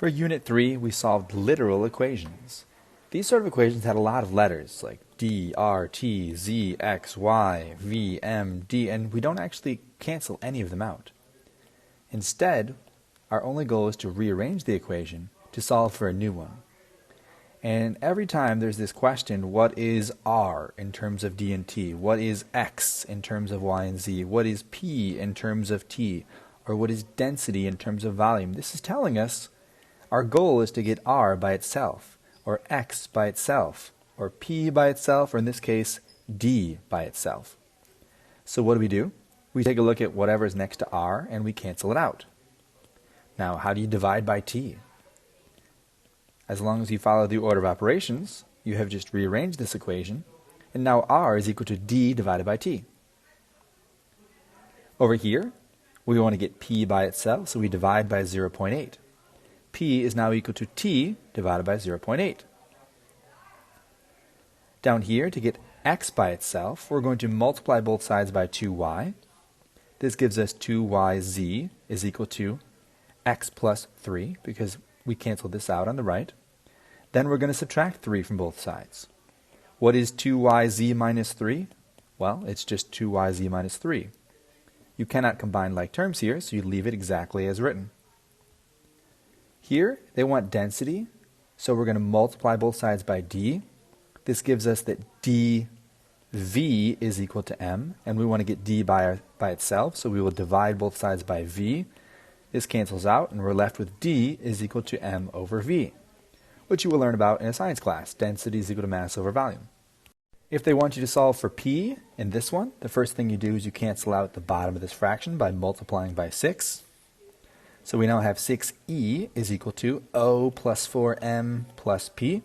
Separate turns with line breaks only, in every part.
For Unit 3, we solved literal equations. These sort of equations had a lot of letters, like D, R, T, Z, X, Y, V, M, D, and we don't actually cancel any of them out. Instead, our only goal is to rearrange the equation to solve for a new one. And every time there's this question, what is R in terms of D and T? What is X in terms of Y and Z? What is P in terms of T? Or what is density in terms of volume? This is telling us our goal is to get R by itself, or X by itself, or P by itself, or in this case, D by itself. So what do? We take a look at whatever is next to R and we cancel it out. Now, how do you divide by T? As long as you follow the order of operations, you have just rearranged this equation, and now R is equal to D divided by T. Over here, we want to get P by itself, so we divide by 0.8. P is now equal to T divided by 0.8. Down here, to get X by itself, we're going to multiply both sides by 2y. This gives us 2yz is equal to x plus 3, because we canceled this out on the right. Then we're going to subtract 3 from both sides. What is 2yz minus 3? Well, it's just 2yz minus 3. You cannot combine like terms here, so you leave it exactly as written. Here, they want density, so we're going to multiply both sides by d. This gives us that dv is equal to m, and we want to get d by itself, so we will divide both sides by v. This cancels out, and we're left with d is equal to m over v, which you will learn about in a science class. Density is equal to mass over volume. If they want you to solve for p in this one, the first thing you do is you cancel out the bottom of this fraction by multiplying by 6. So we now have 6e is equal to O plus 4m plus p.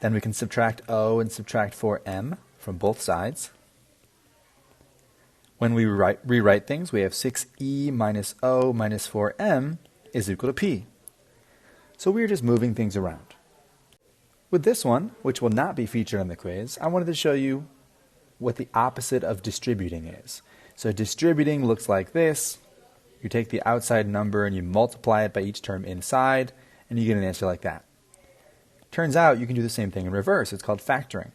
Then we can subtract O and subtract 4m from both sides. When we rewrite things, we have 6e minus O minus 4m is equal to p. So we're just moving things around. With this one, which will not be featured on the quiz, I wanted to show you what the opposite of distributing is. So distributing looks like this. You take the outside number and you multiply it by each term inside, and you get an answer like that. Turns out you can do the same thing in reverse. It's called factoring.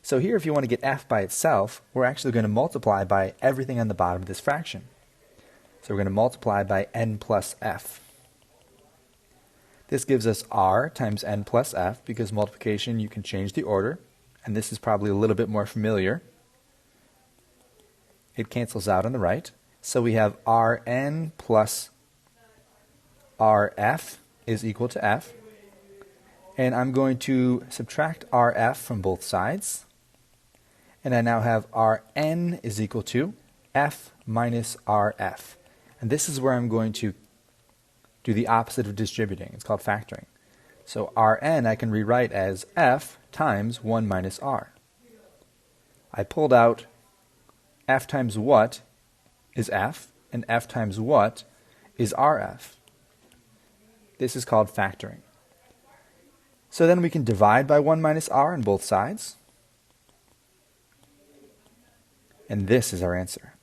So here, if you want to get f by itself, we're actually going to multiply by everything on the bottom of this fraction. So we're going to multiply by n plus f. This gives us r times n plus f, because multiplication you can change the order, and this is probably a little bit more familiar. It cancels out on the right. So we have Rn plus Rf is equal to f. And I'm going to subtract Rf from both sides. And I now have Rn is equal to f minus Rf. And this is where I'm going to do the opposite of distributing. It's called factoring. So Rn I can rewrite as f times 1 minus r. I pulled out f times what is f, and f times what is rf. This is called factoring. So then we can divide by 1 minus r on both sides. And this is our answer,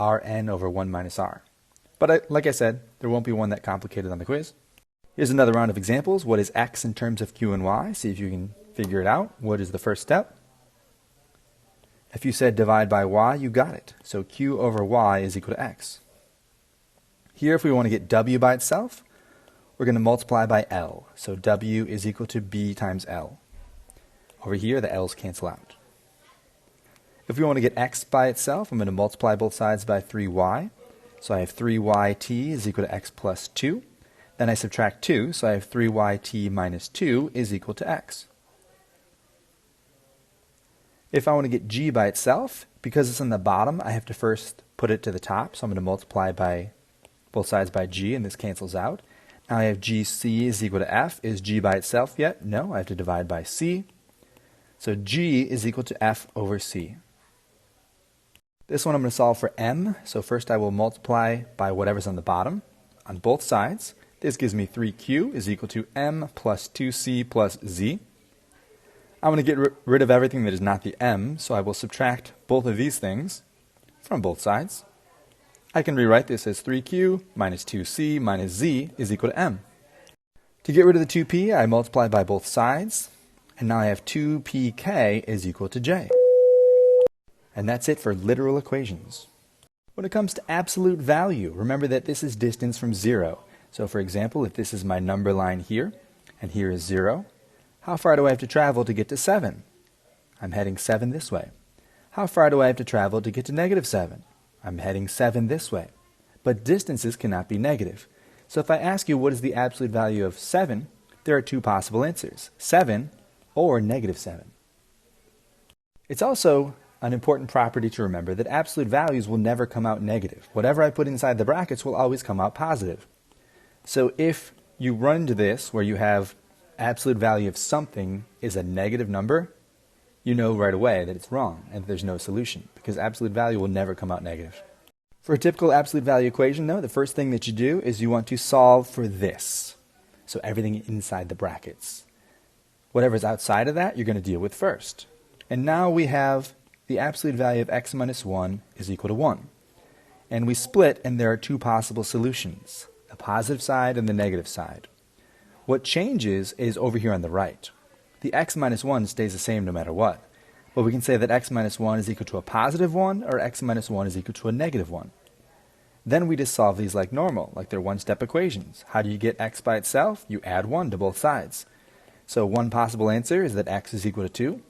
Rn over 1 minus r. But like I said, there won't be one that complicated on the quiz. Here's another round of examples. What is x in terms of q and y? See if you can figure it out. What is the first step? If you said divide by y, you got it. So q over y is equal to x. Here, if we want to get w by itself, we're going to multiply by L. So W is equal to B times L. Over here, the L's cancel out. If we want to get X by itself, I'm going to multiply both sides by 3y. So I have 3yt is equal to X plus 2. Then I subtract 2, so I have 3yt minus 2 is equal to X. If I want to get G by itself, because it's on the bottom, I have to first put it to the top. So I'm going to multiply by both sides by G, and this cancels out. Now I have GC is equal to F. Is G by itself yet? No, I have to divide by C. So G is equal to F over C. This one I'm going to solve for M. So first I will multiply by whatever's on the bottom on both sides. This gives me 3Q is equal to M plus 2C plus Z. I'm going to get rid of everything that is not the M, so I will subtract both of these things from both sides. I can rewrite this as 3Q minus 2C minus Z is equal to M. To get rid of the 2p, I multiply by both sides, and now I have 2pk is equal to j. And that's it for literal equations. When it comes to absolute value, remember that this is distance from 0. So for example, if this is my number line here, and here is 0, how far do I have to travel to get to 7? I'm heading 7 this way. How far do I have to travel to get to negative 7? I'm heading 7 this way. But distances cannot be negative. So if I ask you what is the absolute value of 7, there are two possible answers, 7 or negative 7. It's also an important property to remember that absolute values will never come out negative. Whatever I put inside the brackets will always come out positive. So if you run into this where you have absolute value of something is a negative number, you know right away that it's wrong and that there's no solution because absolute value will never come out negative. For a typical absolute value equation, though, the first thing that you do is you want to solve for this. So everything inside the brackets. Whatever's outside of that, you're going to deal with first. And now we have the absolute value of x minus 1 is equal to 1. And we split, and there are two possible solutions, the positive side and the negative side. What changes is over here on the right. The x minus 1 stays the same no matter what. But we can say that x minus 1 is equal to a positive 1, or x minus 1 is equal to a negative 1. Then we just solve these like normal, like they're one-step equations. How do you get x by itself? You add 1 to both sides. So one possible answer is that x is equal to 2.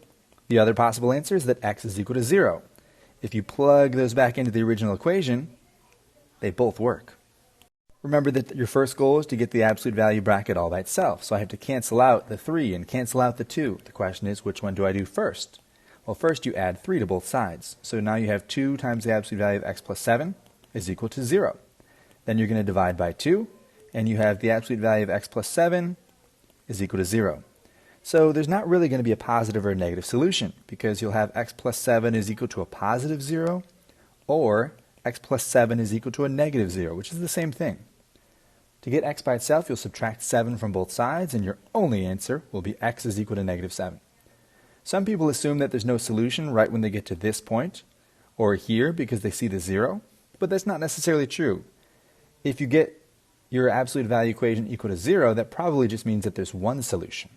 The other possible answer is that x is equal to 0. If you plug those back into the original equation, they both work. Remember that your first goal is to get the absolute value bracket all by itself. So I have to cancel out the 3 and cancel out the 2. The question is, which one do I do first? Well, first you add 3 to both sides. So now you have 2 times the absolute value of x plus 7 is equal to 0. Then you're going to divide by 2, and you have the absolute value of x plus 7 is equal to 0. So there's not really going to be a positive or a negative solution because you'll have x plus 7 is equal to a positive 0 or x plus 7 is equal to a negative 0, which is the same thing. To get x by itself, you'll subtract 7 from both sides, and your only answer will be x is equal to negative 7. Some people assume that there's no solution right when they get to this point or here because they see the 0, but that's not necessarily true. If you get your absolute value equation equal to 0, that probably just means that there's one solution.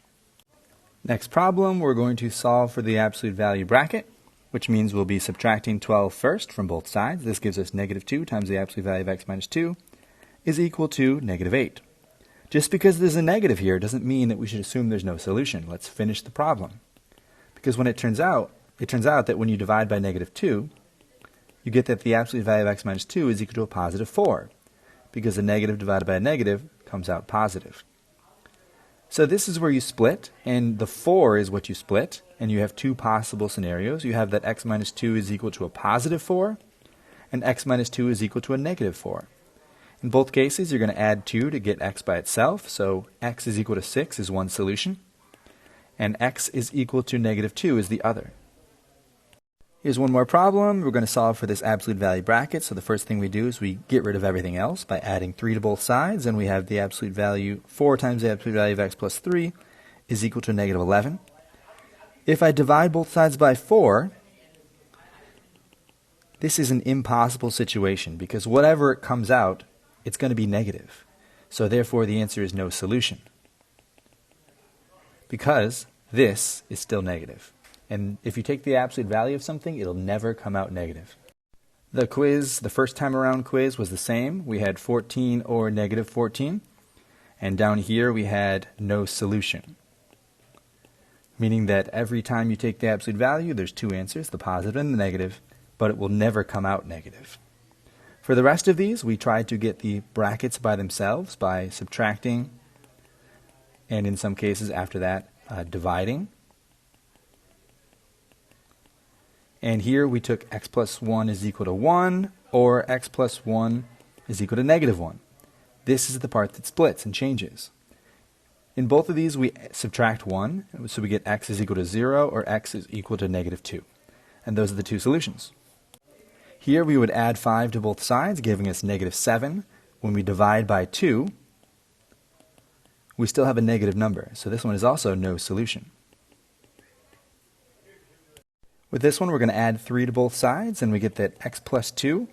Next problem, we're going to solve for the absolute value bracket, which means we'll be subtracting 12 first from both sides. This gives us negative 2 times the absolute value of x minus 2 is equal to negative 8. Just because there's a negative here doesn't mean that we should assume there's no solution. Let's finish the problem. Because when it turns out that when you divide by negative 2, you get that the absolute value of x minus 2 is equal to a positive 4, because a negative divided by a negative comes out positive. So this is where you split, and the 4 is what you split, and you have two possible scenarios. You have that x minus 2 is equal to a positive 4, and x minus 2 is equal to a negative 4. In both cases, you're going to add 2 to get x by itself, so x is equal to 6 is one solution, and x is equal to negative 2 is the other. Here's one more problem. We're going to solve for this absolute value bracket. So the first thing we do is we get rid of everything else by adding 3 to both sides, and we have the absolute value, 4 times the absolute value of x plus 3 is equal to negative 11. If I divide both sides by 4, this is an impossible situation because whatever comes out, it's going to be negative. So therefore the answer is no solution because this is still negative. And if you take the absolute value of something, it'll never come out negative. The quiz, the first time around quiz was the same. We had 14 or negative 14. And down here we had no solution. Meaning that every time you take the absolute value, there's two answers, the positive and the negative, but it will never come out negative. For the rest of these, we tried to get the brackets by themselves by subtracting, and in some cases after that, dividing. And here we took x plus 1 is equal to 1, or x plus 1 is equal to negative 1. This is the part that splits and changes. In both of these, we subtract 1, so we get x is equal to 0, or x is equal to negative 2. And those are the two solutions. Here we would add 5 to both sides, giving us negative 7. When we divide by 2, we still have a negative number, so this one is also no solution. With this one, we're going to add 3 to both sides, and we get that x plus 2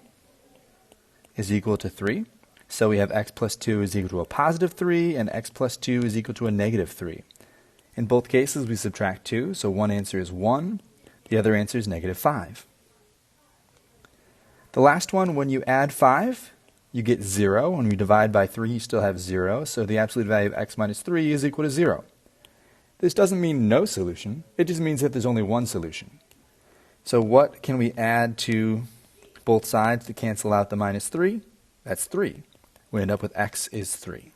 is equal to 3. So we have x plus 2 is equal to a positive 3, and x plus 2 is equal to a negative 3. In both cases, we subtract 2, so one answer is 1, the other answer is negative 5. The last one, when you add 5, you get 0. When we divide by 3, you still have 0, so the absolute value of x minus 3 is equal to 0. This doesn't mean no solution, it just means that there's only one solution. So what can we add to both sides to cancel out the minus 3? That's 3. We end up with x is 3.